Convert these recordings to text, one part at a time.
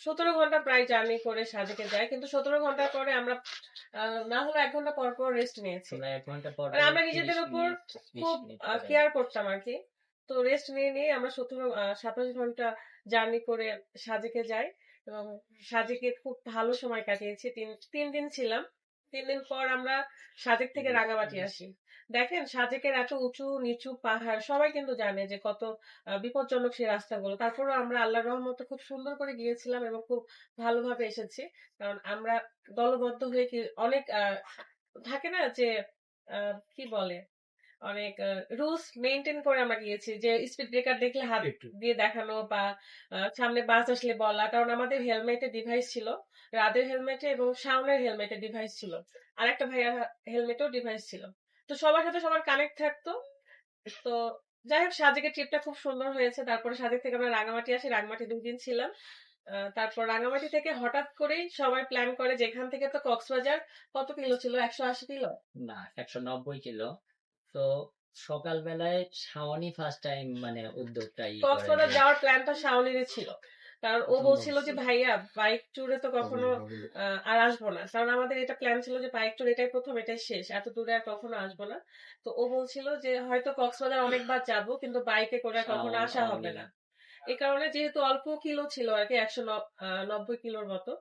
17 ঘন্টা প্রায় জার্নি করে সাজেকে যাই, কিন্তু 17 ঘন্টার পরে আমরা না হলে 1 ঘন্টা পর পর রেস্ট নিয়েছি। তোমরা 1 ঘন্টা পর মানে পর আমরা 30 নিজেদের উপর মিনিট 20 খুব মিনিট করে। কেয়ার করতাম আর কি। তো রেস্ট নিয়ে নিয়ে আমরা 27 ঘন্টা জার্নি করে সাজেকে যাই, এবং সাজেকে খুব ভালো সময় কাটিয়েছি। তিন দিন ছিলাম। 3 দিন পর আমরা সাজেক থেকে রাঙামাটি আসি। দেখেন, সাজেকের এত উঁচু নিচু পাহাড়, সবাই কিন্তু জানে যে কত বিপজ্জনক সেই রাস্তাগুলো। তারপরেও আমরা আল্লাহর রহমতে খুব সুন্দর করে গিয়েছিলাম এবং খুব ভালোভাবে এসেছি। কারণ আমরা দলবদ্ধ হয়ে কি অনেক থাকে না যে কি বলে, অনেক রুলস মেনটেন করে আমরা গিয়েছি, যে স্পিড ব্রেকার দেখলে হাত দিয়ে দেখানো, বা সামনে বাস আসলে বলা। কারণ আমাদের হেলমেটে ডিভাইস ছিল, রাদের হেলমেটে এবং শাওনের হেলমেটে ডিভাইস ছিল, আর একটা ভাইয়ার হেলমেটেও ডিভাইস ছিল। তো সবার সাথে সবার কানেক্ট থাকতো। তো যাই হোক, সাজেকের ট্রিপটা খুব সুন্দর হয়েছে। তারপরে সাজেক থেকে আমরা রাঙামাটি আসি, রাঙামাটি 2 দিন ছিলাম। তারপর রাঙামাটি থেকে হঠাৎ করেই সবাই প্ল্যান করে, যেখান থেকে তো কক্সবাজার কত কিলো ছিল, 180 কিলো না, 190 কিলো। তো সকালবেলায় শাওনি ফার্স্ট টাইম মানে উদ্যোগটা করে কক্সবাজার যে যাওয়ার প্ল্যানটা শাওনিরই ছিল। কারণ ও বলছিল যে ভাইয়া বাইক ট্যুরে তো কখনো আর আসবো না। কারণ আমাদের এটা প্ল্যান ছিল যে বাইক ট্যুর এটাই প্রথম, এটাই শেষ, এত দূরে আর কখনো আসবো না। তো ও বলছিল যে হয়তো কক্সবাজার অনেকবার যাব, কিন্তু বাইকে করে আর কখনো শাওন আসা হবে অনি না। এই কারণে, যেহেতু অল্প কিলো ছিল আর কি, 190 কিলোর মতো,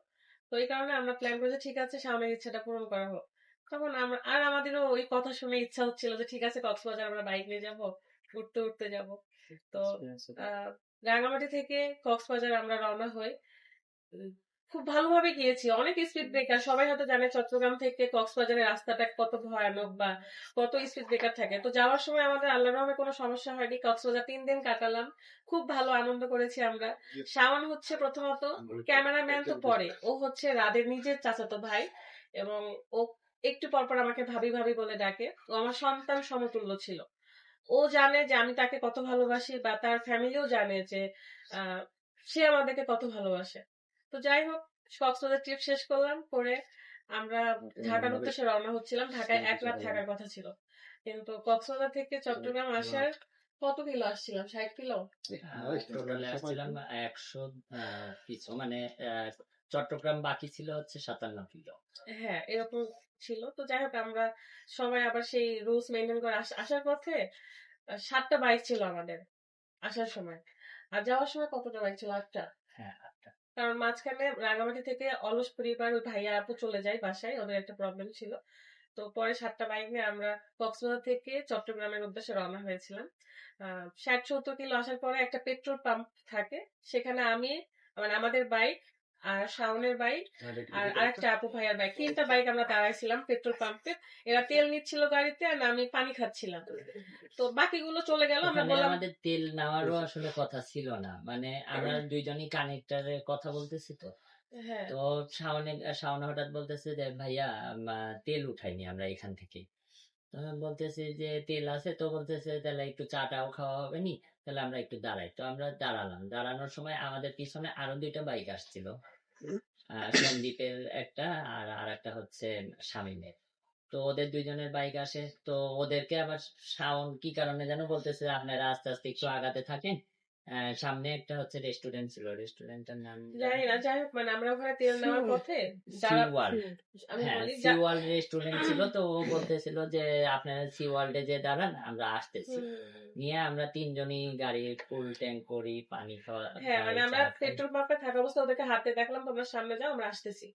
তো এই কারণে আমরা প্ল্যান করেছি ঠিক আছে শাওনের ইচ্ছাটা পূরণ করা হোক। তখন আমরা আর আমাদেরও ওই কথা শুনে ইচ্ছা হচ্ছিল যে ঠিক আছে কক্সবাজার আমরা বাইক নিয়ে যাবো, উঠতে উঠতে যাব। তো আহ রাঙামাটি থেকে কক্সবাজার আমরা রওনা হই। উম, খুব ভালোভাবে গিয়েছি, অনেক স্পিড ব্রেকার। সবাই হয়তো জানে চট্টগ্রাম থেকে কক্সবাজারের রাস্তাটা কত ভয়ানক বা কত স্পিড ব্রেকার থাকে। তো যাওয়ার সময় আমাদের আল্লাহর রহমে কোনো সমস্যা হয়নি। কক্সবাজার 3 দিন কাটালাম, খুব ভালো আনন্দ করেছি আমরা। শাওন হচ্ছে প্রথমত ক্যামেরাম্যান, তো পরে ও হচ্ছে রাদের নিজের চাচাতো ভাই, এবং ও একটু পরপর আমাকে ভাবি ভাবি বলে ডাকে। ও আমার সন্তান সমতুল্য ছিল। ও জানে যে আমি তাকে কত ভালোবাসি, বা তার ফ্যামিলিও জানে যে আহ, সে আমাদেরকে কত ভালোবাসে। তো যাই হোক, কক্সবাজার ট্রিপ শেষ করলাম করে আমরা ঢাকার উদ্দেশ্যে রওনা হচ্ছিলাম। ঢাকায় 1 রাত থাকার কথা ছিল, কিন্তু কক্সবাজার থেকে চট্টগ্রাম আসার কত কিলো আসছিলাম, 60 কিলো। টোটালে আসছিলাম 100 কিছু, মানে চট্টগ্রাম বাকি ছিল হচ্ছে 57 কিলো। হ্যাঁ, এরকম ছিল। তো যাই হোক, আমরা সবাই আবার সেই রুলস মেনটেন করে আসার পথে 7টা বাইক ছিল আমাদের আসার সময়। আর যাওয়ার সময় কতটা বাইক ছিল? 8টা। হ্যাঁ, কারণ মাঝখানে রাঙামাটি থেকে অলস পরিবার ওই ভাইয়া আপু চলে যায় বাসায়, ওদের একটা প্রবলেম ছিল। তো পরে 7টা বাইক নিয়ে আমরা কক্সবাজার থেকে চট্টগ্রামের উদ্দেশ্যে রওনা হয়েছিলাম। 60-70 কিলো আসার পরে একটা পেট্রোল পাম্প থাকে, সেখানে আমি, মানে আমাদের বাইক, আর শাওনের বাইক, আর আরেকটা আপু ভাইয়ার বাইক, 3টা বাইক আমরা দাঁড়াইছিলাম পেট্রোল পাম্পে। এরা তেল নিচ্ছিল গাড়িতে, আর আমি পানি খাচ্ছিলাম। তো বাকিগুলো চলে গেল, আমরা ওখানে বললাম আমাদের তেল নেওয়ারও আসলে কথা ছিল না, মানে আমরা দুইজনই কানেক্টরে কথা বলতেছি। তো হ্যাঁ তো শাওনে হঠাৎ বলতেছে যে ভাইয়া তেল উঠাইনি আমরা এখান থেকে। তো আমি বলতেছি যে তেল আছে, তো বলতেছে তাহলে একটু চাটাও খাওয়া হবে নি, তাহলে আমরা একটু দাঁড়াই। তো আমরা দাঁড়ালাম, দাঁড়ানোর সময় আমাদের পিছনে আরো 2টা বাইক আসছিল, সন্দীপের একটা আর আরেকটা হচ্ছে শামীমের। তো ওদের দুইজনের বাইক আসে, তো ওদেরকে আবার শাওন কি কারণে যেন বলতেছে আপনারা আস্তে আস্তে একটু আগাতে থাকেন। সামনে একটা হচ্ছে রেস্টুরেন্ট ছিল, রেস্টুরেন্টের নাম জানি না, যাই হোক, মানে আমরা ওখানে তেল নেওয়ার পথে সি ওয়ার্ল্ড। আমি হ্যাঁ, বলি সি ওয়ার্ল্ড রেস্টুরেন্ট ছিল। তো ও বলতেছিল যে আপনারা সি ওয়ার্ল্ডে যে দাঁড়ান, আমরা আসতেছি। নিয়ে আমরা তিনজনই গাড়ি ফুল ট্যাঙ্ক করি, পানি হ্যাঁ, খাই, মানে চা আমরা খাই। পেট্রোল পাম্পে থাকা অবস্থা ওদেরকে হাতে দেখলাম তোমরা সামনে যাও, আমরা আসতেছি।